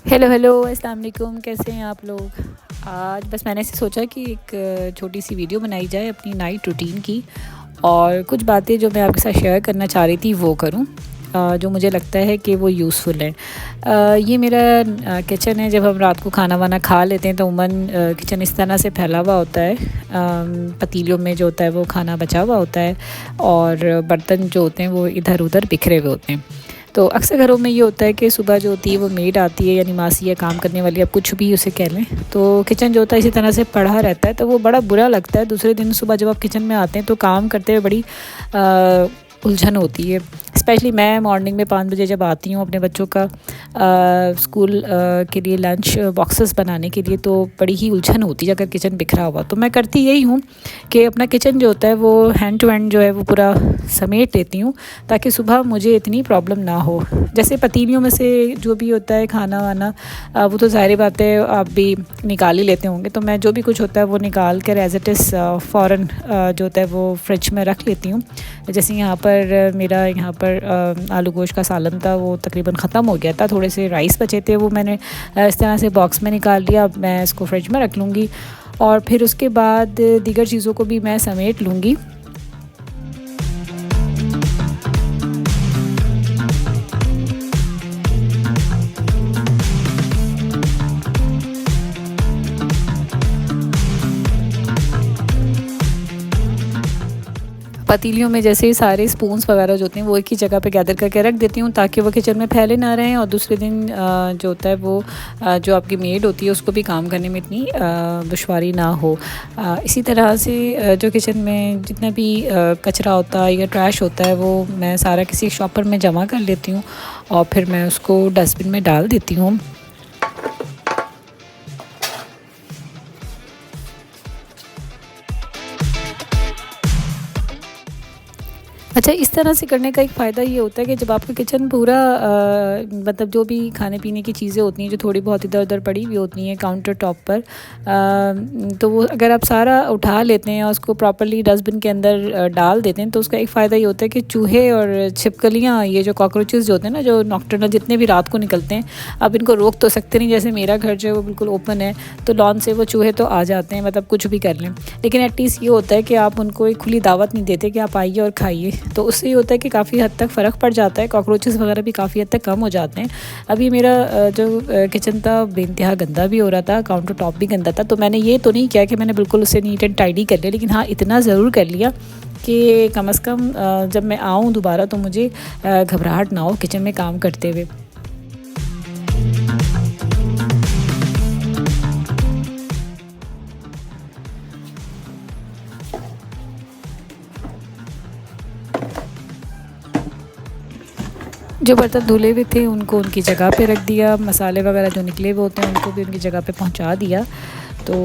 Hello hello अस्सलाम वालेकुम। कैसे हैं आप लोग। आज बस मैंने ऐसे सोचा कि एक छोटी सी वीडियो बनाई जाए अपनी नाइट रूटीन की, और कुछ बातें जो मैं आपके साथ शेयर करना चाह रही थी वो करूं, जो मुझे लगता है कि वो यूज़फुल है। ये मेरा किचन है। जब हम रात को खाना वाना खा लेते हैं तो उमन किचन इस तरह से फैला हुआ होता है। पतीलों में जो होता है वो खाना बचा हुआ होता है, और बर्तन जो होते हैं वो इधर उधर बिखरे हुए होते हैं। तो अक्सर घरों में ये होता है कि सुबह जो होती है वो मेड आती है, यानी मासी या काम करने वाली, आप कुछ भी उसे कह लें। तो किचन जो होता है इसी तरह से पड़ा रहता है, तो वो बड़ा बुरा लगता है। दूसरे दिन सुबह जब आप किचन में आते हैं तो काम करते हुए बड़ी उलझन होती है। स्पेशली मैं मॉर्निंग में 5 बजे जब आती हूँ अपने बच्चों का स्कूल के लिए लंच बॉक्सेस बनाने के लिए, तो बड़ी ही उलझन होती है अगर किचन बिखरा हुआ। तो मैं करती यही हूँ कि अपना किचन जो होता है वो हैंड टू हैंड जो है वो पूरा समेट लेती हूँ, ताकि सुबह मुझे इतनी प्रॉब्लम ना हो। जैसे पतीलियों में से जो भी होता है खाना वाना, वो तो ज़ाहिर बात है आप भी निकाल ही लेते होंगे। तो मैं जो भी कुछ होता है वो निकाल कर एज़ इट इज़ फ़ौरन जो होता है वो फ्रिज में रख लेती हूँ। जैसे यहाँ पर मेरा यहाँ पर आलू गोश्त का सालन था, वो तकरीबन ख़त्म हो गया था। थोड़े से राइस बचे थे, वो मैंने इस तरह से बॉक्स में निकाल लिया। अब मैं इसको फ्रिज में रख लूँगी, और फिर उसके बाद दीगर चीज़ों को भी मैं समेट लूँगी। पतीलियों में जैसे सारे स्पून्स वगैरह जो होते हैं वो एक ही जगह पे गैदर करके रख देती हूँ, ताकि वो किचन में फैले ना रहें, और दूसरे दिन जो होता है वो जो आपकी मेड होती है उसको भी काम करने में इतनी दुश्वारी ना हो। इसी तरह से जो किचन में जितना भी कचरा होता है या ट्रैश होता है वो मैं सारा किसी शॉपर में जमा कर लेती हूँ, और फिर मैं उसको डस्टबिन में डाल देती हूँ। अच्छा, इस तरह से करने का एक फ़ायदा ये होता है कि जब आपका किचन पूरा मतलब जो भी खाने पीने की चीज़ें होती हैं जो थोड़ी बहुत इधर उधर पड़ी हुई होती हैं काउंटर टॉप पर, तो वो अगर आप सारा उठा लेते हैं और उसको प्रॉपर्ली डस्टबिन के अंदर डाल देते हैं, तो उसका एक फ़ायदा ये होता है कि चूहे और छिपकलियाँ, ये जो कॉकरोचेस जो होते हैं ना, जो नॉकटर्नल जितने भी रात को निकलते हैं, अब इनको रोक तो सकते नहीं। जैसे मेरा घर जो है वो बिल्कुल ओपन है, तो लॉन से वो चूहे तो आ जाते हैं, मतलब कुछ भी कर लें। लेकिन एटलीस्ट ये होता है कि आप उनको एक खुली दावत नहीं देते कि आप आइए और खाइए, तो उससे ये होता है कि काफ़ी हद तक फ़र्क पड़ जाता है। कॉकरोचेस वगैरह भी काफ़ी हद तक कम हो जाते हैं। अभी मेरा जो किचन था बेइंतहा गंदा भी हो रहा था, काउंटर टॉप भी गंदा था, तो मैंने ये तो नहीं किया कि मैंने बिल्कुल उसे नीट एंड टाइडी कर लिया, लेकिन हाँ इतना ज़रूर कर लिया कि कम से कम जब मैं आऊँ दोबारा तो मुझे घबराहट ना हो किचन में काम करते हुए। जो बर्तन धुले हुए थे उनको उनकी जगह पे रख दिया, मसाले वगैरह जो निकले हुए होते हैं उनको भी उनकी जगह पे पहुंचा दिया। तो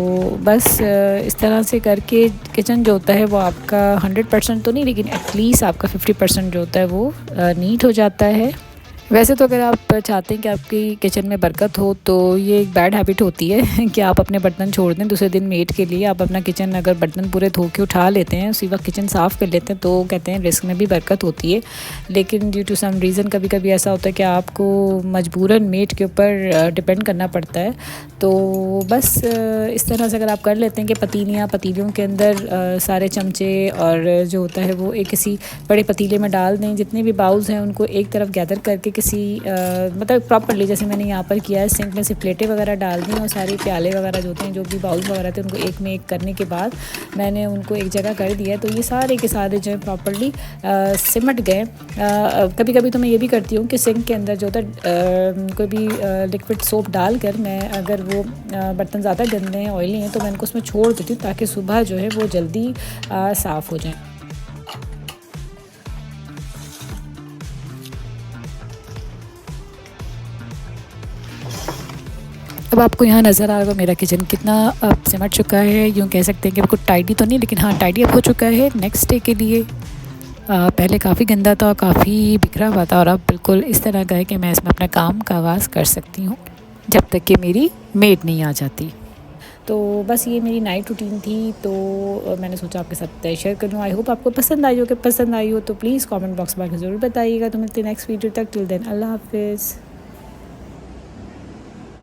बस इस तरह से करके किचन जो होता है वो आपका 100% तो नहीं, लेकिन एटलीस्ट आपका 50% जो होता है वो नीट हो जाता है। वैसे तो अगर आप चाहते हैं कि आपकी किचन में बरकत हो, तो ये एक बैड हैबिट होती है कि आप अपने बर्तन छोड़ दें दूसरे दिन मेड के लिए। आप अपना किचन अगर बर्तन पूरे धो के उठा लेते हैं, उसी वक्त किचन साफ़ कर लेते हैं, तो कहते हैं रिस्क में भी बरकत होती है। लेकिन ड्यू टू सम रीज़न कभी कभी ऐसा होता है कि आपको मजबूरन मेड के ऊपर डिपेंड करना पड़ता है। तो बस इस तरह से अगर आप कर लेते हैं कि पतीलियों के अंदर सारे चमचे और जो होता है वो एक किसी बड़े पतीले में डाल दें। जितने भी बाउल्स हैं उनको एक तरफ गैदर करके किसी मतलब प्रॉपर्ली, जैसे मैंने यहाँ पर किया है, सिंक में से प्लेटें वगैरह डाल दी और सारे प्याले वगैरह जो होते हैं, जो भी बाउल्स वगैरह थे, उनको एक में एक करने के बाद मैंने उनको एक जगह कर दिया। तो ये सारे के सारे जो है प्रॉपर्ली सिमट गए। कभी कभी तो मैं ये भी करती हूँ कि सिंक के अंदर जो होता है कोई भी लिक्विड सोप डाल कर, मैं अगर वो बर्तन ज़्यादा गंदे हैं, ऑयली हैं, तो मैं उनको उसमें छोड़ देती हूँ ताकि सुबह जो है वो जल्दी साफ़ हो जाए। अब आपको यहाँ नज़र आ रहा होगा मेरा किचन कितना अब सिमट चुका है। यूँ कह सकते हैं कि बिल्कुल टाइडी तो नहीं, लेकिन हाँ टाइडी अब हो चुका है नेक्स्ट डे के लिए। पहले काफ़ी गंदा था और काफ़ी बिखरा हुआ था, और अब बिल्कुल इस तरह का है कि मैं इसमें अपना काम का आगाज़ कर सकती हूँ जब तक कि मेरी मेड नहीं आ जाती। तो बस ये मेरी नाइट रूटीन थी, तो मैंने सोचा आपके साथ शेयर कर लूँ। आई होप आपको पसंद आई हो। कि पसंद आई हो तो प्लीज़ कमेंट बॉक्स में ज़रूर बताइएगा। तो मिलते हैं नेक्स्ट वीडियो तक। टिल देन अल्लाह हाफिज़।